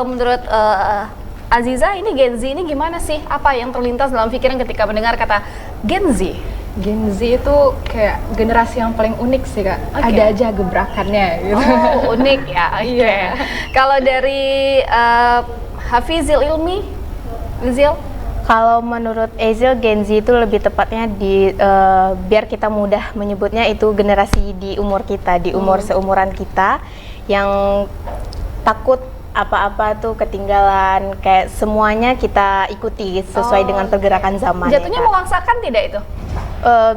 menurut Aziza, ini Gen Z ini gimana sih? Apa yang terlintas dalam pikiran ketika mendengar kata Gen Z? Gen Z itu kayak generasi yang paling unik sih Kak. Okay. Ada aja gebrakannya gitu. Oh, unik ya. Iya. Kalau dari Hafizil Ilmi, Izil? Kalau menurut Ezil, Gen Z itu lebih tepatnya biar kita mudah menyebutnya itu generasi di umur kita, di umur seumuran kita yang takut apa-apa tuh ketinggalan, kayak semuanya kita ikuti sesuai dengan pergerakan zaman. Jatuhnya ya, memaksakan tidak itu?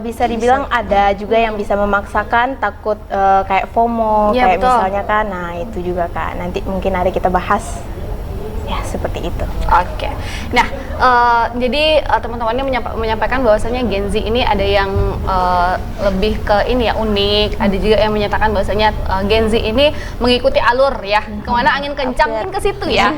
Bisa dibilang ada juga yang bisa memaksakan, takut kayak FOMO, ya, kayak betul. Misalnya kan, nah itu juga Kak, nanti mungkin ada kita bahas. Ya, seperti itu. Oke. Nah, jadi teman-temannya menyampaikan bahwasanya Gen Z ini ada yang lebih ke ini ya, unik. Ada juga yang menyatakan bahwasanya Gen Z ini mengikuti alur ya. Kemana angin kencang mungkin ke situ ya.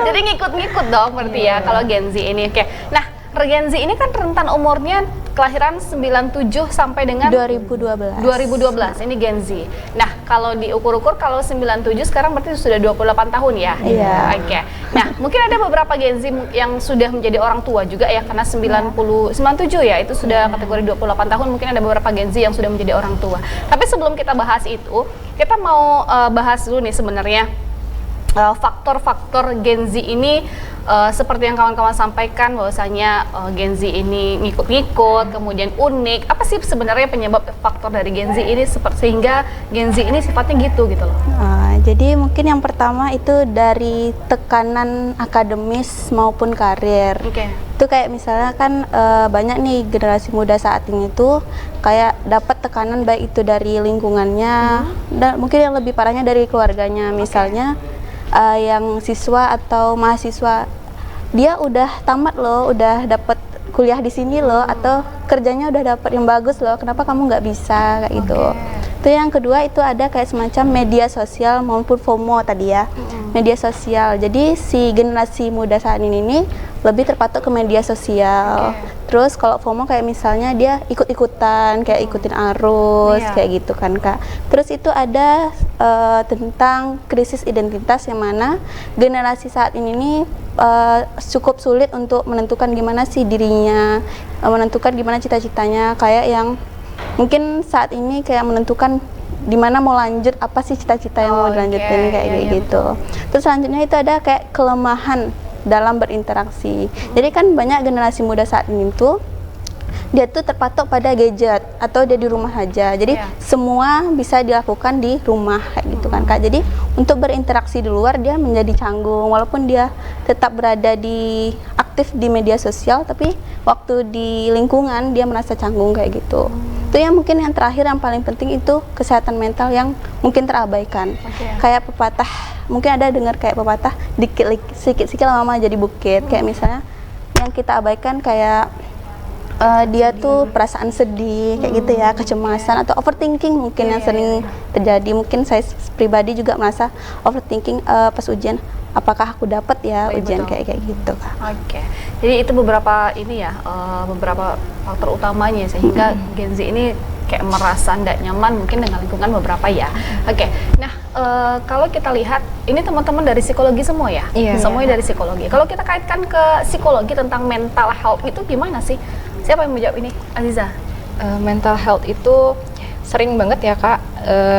Jadi ngikut-ngikut dong berarti ya kalau Gen Z ini. Oke. Nah, Gen Z ini kan rentan umurnya kelahiran 97 sampai dengan 2012. 2012 ini Gen Z. Nah, kalau diukur-ukur kalau 97 sekarang berarti sudah 28 tahun ya. Iya. Oke. Nah, mungkin ada beberapa Gen Z yang sudah menjadi orang tua juga ya, karena 97 ya itu sudah kategori 28 tahun, mungkin ada beberapa Gen Z yang sudah menjadi orang tua. Tapi sebelum kita bahas itu, kita mau bahas dulu nih sebenarnya faktor-faktor Gen Z ini. Seperti yang kawan-kawan sampaikan bahwasanya Gen Z ini ngikut-ngikut, kemudian unik. Apa sih sebenarnya penyebab faktor dari Gen Z ini sehingga Gen Z ini sifatnya gitu loh? Jadi mungkin yang pertama itu dari tekanan akademis maupun karir. Itu kayak misalnya kan banyak nih generasi muda saat ini tuh kayak dapat tekanan baik itu dari lingkungannya dan mungkin yang lebih parahnya dari keluarganya. Misalnya yang siswa atau mahasiswa dia udah tamat loh, udah dapat kuliah di sini loh, atau kerjanya udah dapat yang bagus loh, kenapa kamu nggak bisa kayak gitu. Itu yang kedua, itu ada kayak semacam media sosial maupun FOMO tadi ya, media sosial. Jadi si generasi muda saat ini nih lebih terpatok ke media sosial. Terus kalau FOMO kayak misalnya dia ikut-ikutan, kayak ikutin arus, kayak gitu kan Kak. Terus itu ada tentang krisis identitas, yang mana generasi saat ini nih cukup sulit untuk menentukan gimana sih dirinya, menentukan gimana cita-citanya, kayak yang mungkin saat ini kayak menentukan di mana mau lanjut, apa sih cita-cita yang mau dilanjutin kayak gitu. Terus selanjutnya itu ada kayak kelemahan dalam berinteraksi. Jadi kan banyak generasi muda saat ini tuh dia tuh terpatok pada gadget atau dia di rumah aja. Jadi semua bisa dilakukan di rumah kayak gitu kan Kak. Jadi untuk berinteraksi di luar dia menjadi canggung, walaupun dia tetap berada di aktif di media sosial, tapi waktu di lingkungan dia merasa canggung kayak gitu. Itu yang mungkin yang terakhir yang paling penting itu kesehatan mental yang mungkin terabaikan. Kayak pepatah, mungkin ada dengar kayak pepatah sikit-sikit lama-lama jadi bukit. Kayak misalnya yang kita abaikan kayak dia tuh perasaan sedih kayak gitu ya, kecemasan atau overthinking mungkin yang sering terjadi. Mungkin saya pribadi juga merasa overthinking pas ujian, apakah aku dapat ya ujian kayak gitu Kak. Jadi itu beberapa ini ya, beberapa faktor utamanya sehingga Gen Z ini kayak merasa tidak nyaman mungkin dengan lingkungan beberapa ya. Nah kalau kita lihat ini teman-teman dari psikologi semua ya, semuanya dari psikologi. Kalau kita kaitkan ke psikologi tentang mental health itu gimana sih? Siapa yang menjawab ini? Aziza. Mental health itu sering banget ya Kak,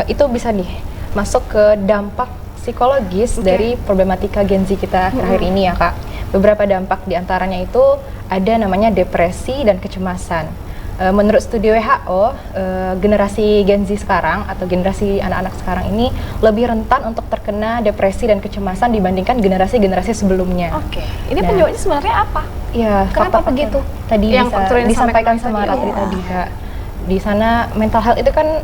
itu bisa nih masuk ke dampak psikologis dari problematika Gen Z kita akhir-akhir ini ya Kak. Beberapa dampak diantaranya itu ada namanya depresi dan kecemasan. Menurut studi WHO, generasi Gen Z sekarang atau generasi anak-anak sekarang ini lebih rentan untuk terkena depresi dan kecemasan dibandingkan generasi-generasi sebelumnya. Ini penyebabnya sebenarnya apa? Ya, kenapa begitu? Tadi yang disampaikan sama Ratri tadi Kak. Di sana mental health itu kan,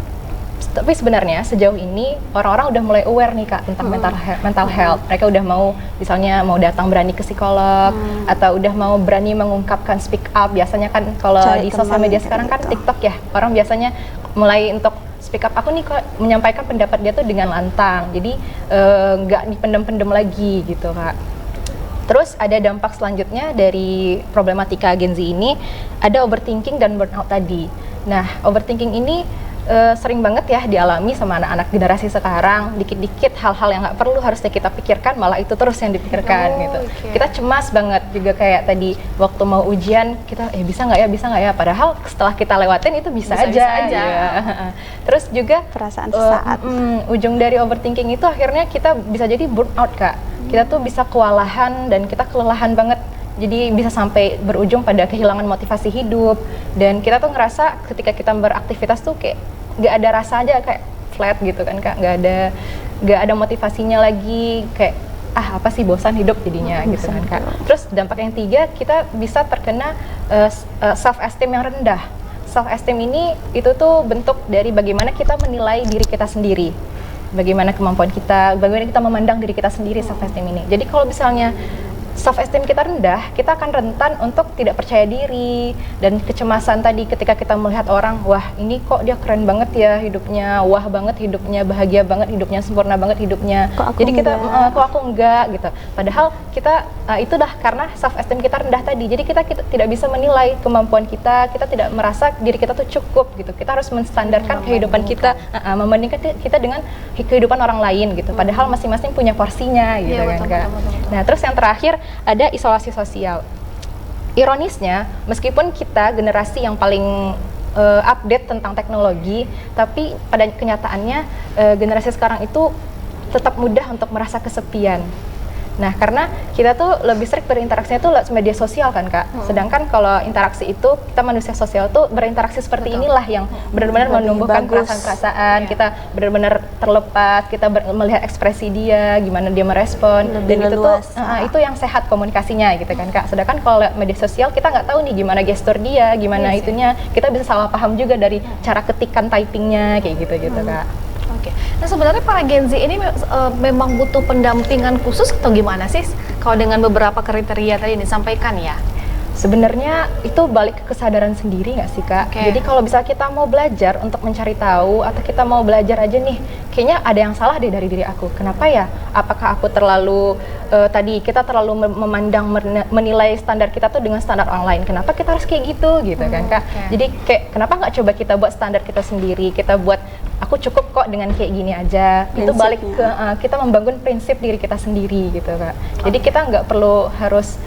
tapi sebenarnya sejauh ini orang-orang udah mulai aware nih Kak tentang mental health. Mereka udah mau misalnya mau datang berani ke psikolog atau udah mau berani mengungkapkan speak up. Biasanya kan kalau di sosial media sekarang kan TikTok ya, orang biasanya mulai untuk speak up. Aku nih kok menyampaikan pendapat dia tuh dengan lantang. Jadi nggak dipendem-pendem lagi gitu Kak. Terus ada dampak selanjutnya dari problematika Gen Z ini, ada overthinking dan burnout tadi. Nah, overthinking ini sering banget ya dialami sama anak-anak generasi sekarang. Dikit-dikit hal-hal yang nggak perlu harusnya kita pikirkan, malah itu terus yang dipikirkan gitu. Kita cemas banget juga, kayak tadi waktu mau ujian kita bisa nggak ya, padahal setelah kita lewatin itu bisa aja. Ya. Terus juga Perasaan sesaat. ujung dari overthinking itu akhirnya kita bisa jadi burnout, Kak. Kita tuh bisa kewalahan dan kita kelelahan banget. Jadi bisa sampai berujung pada kehilangan motivasi hidup, dan kita tuh ngerasa ketika kita beraktivitas tuh kayak nggak ada rasa aja, kayak flat gitu kan Kak, nggak ada motivasinya lagi, kayak apa sih, bosan hidup jadinya gitu kan Kak. Terus dampak yang 3, kita bisa terkena self esteem yang rendah. Self esteem ini itu tuh bentuk dari bagaimana kita menilai diri kita sendiri, bagaimana kemampuan kita, bagaimana kita memandang diri kita sendiri. Self esteem ini, jadi kalau misalnya self esteem kita rendah, kita akan rentan untuk tidak percaya diri dan kecemasan tadi ketika kita melihat orang, wah ini kok dia keren banget ya hidupnya, wah banget hidupnya, bahagia banget hidupnya, sempurna banget hidupnya. Jadi kita kok aku enggak gitu. Padahal kita itu dah karena self esteem kita rendah tadi. Jadi kita tidak bisa menilai kemampuan kita tidak merasa diri kita tuh cukup gitu. Kita harus menstandarkan kehidupan kita, membandingkan kita dengan kehidupan orang lain gitu. Padahal masing-masing punya porsinya gitu kan Kak. Nah, terus yang terakhir ada isolasi sosial. Ironisnya, meskipun kita generasi yang paling update tentang teknologi, tapi pada kenyataannya generasi sekarang itu tetap mudah untuk merasa kesepian. Nah, karena kita tuh lebih sering berinteraksinya tuh lewat media sosial kan Kak. Sedangkan kalau interaksi itu, kita manusia sosial tuh berinteraksi seperti inilah yang benar-benar menumbuhkan perasaan-perasaan. Kita benar-benar terlepas, kita melihat ekspresi dia, gimana dia merespon, lebih dan itu leluasa. tuh itu yang sehat komunikasinya gitu kan Kak. Sedangkan kalau lewat media sosial kita nggak tahu nih gimana gestur dia, gimana itunya, kita bisa salah paham juga dari cara ketikan typingnya kayak gitu Kak. Oke. Nah sebenarnya para Gen Z ini memang butuh pendampingan khusus atau gimana sih? Kalau dengan beberapa kriteria tadi disampaikan ya. Sebenarnya itu balik ke kesadaran sendiri nggak sih Kak? Jadi kalau bisa kita mau belajar untuk mencari tahu, atau kita mau belajar aja nih, kayaknya ada yang salah deh dari diri aku. Kenapa ya? Apakah aku terlalu tadi kita terlalu memandang menilai standar kita tuh dengan standar orang lain? Kenapa kita harus kayak gitu kan Kak? Jadi kayak kenapa nggak coba kita buat standar kita sendiri? Kita buat aku cukup kok dengan kayak gini aja. Itu balik ke kita membangun prinsip diri kita sendiri gitu Kak. Jadi kita nggak perlu harus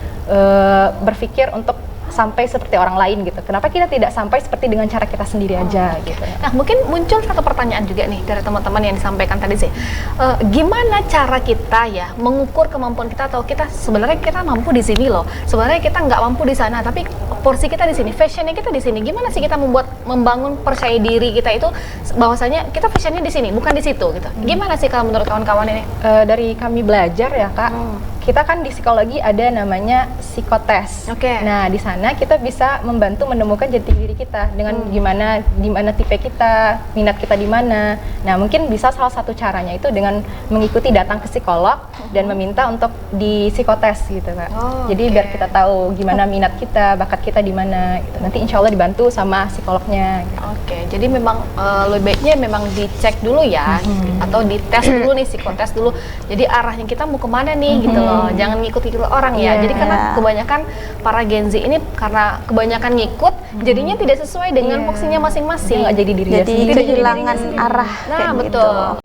berpikir untuk sampai seperti orang lain gitu. Kenapa kita tidak sampai seperti dengan cara kita sendiri aja gitu. Nah mungkin muncul satu pertanyaan juga nih dari teman-teman yang disampaikan tadi sih. Gimana cara kita ya mengukur kemampuan kita, atau kita sebenarnya kita mampu di sini loh. Sebenarnya kita nggak mampu di sana, tapi porsi kita di sini, fashionnya kita di sini. Gimana sih kita membangun percaya diri kita itu bahwasanya kita fashionnya di sini, bukan di situ gitu. Gimana sih kalau menurut kawan-kawan ini? Dari kami belajar ya Kak. Kita kan di psikologi ada namanya psikotes. Nah, di sana kita bisa membantu menemukan jati diri kita dengan di mana tipe kita, minat kita di mana. Nah, mungkin bisa salah satu caranya itu dengan mengikuti datang ke psikolog dan meminta untuk di psikotes gitu, Kak. Jadi biar kita tahu gimana minat kita, bakat kita di mana gitu. Nanti insya Allah dibantu sama psikolognya gitu. Jadi memang lebih baiknya memang dicek dulu ya, atau dites dulu nih, psikotes dulu. Jadi arahnya kita mau kemana nih gitu loh. Jangan ngikut-ngikut orang ya. Jadi karena kebanyakan para Gen Z ini karena kebanyakan ngikut, jadinya tidak sesuai dengan porsinya masing-masing. Nggak jadi diri jadi sendiri. kehilangan arah. Nah, betul.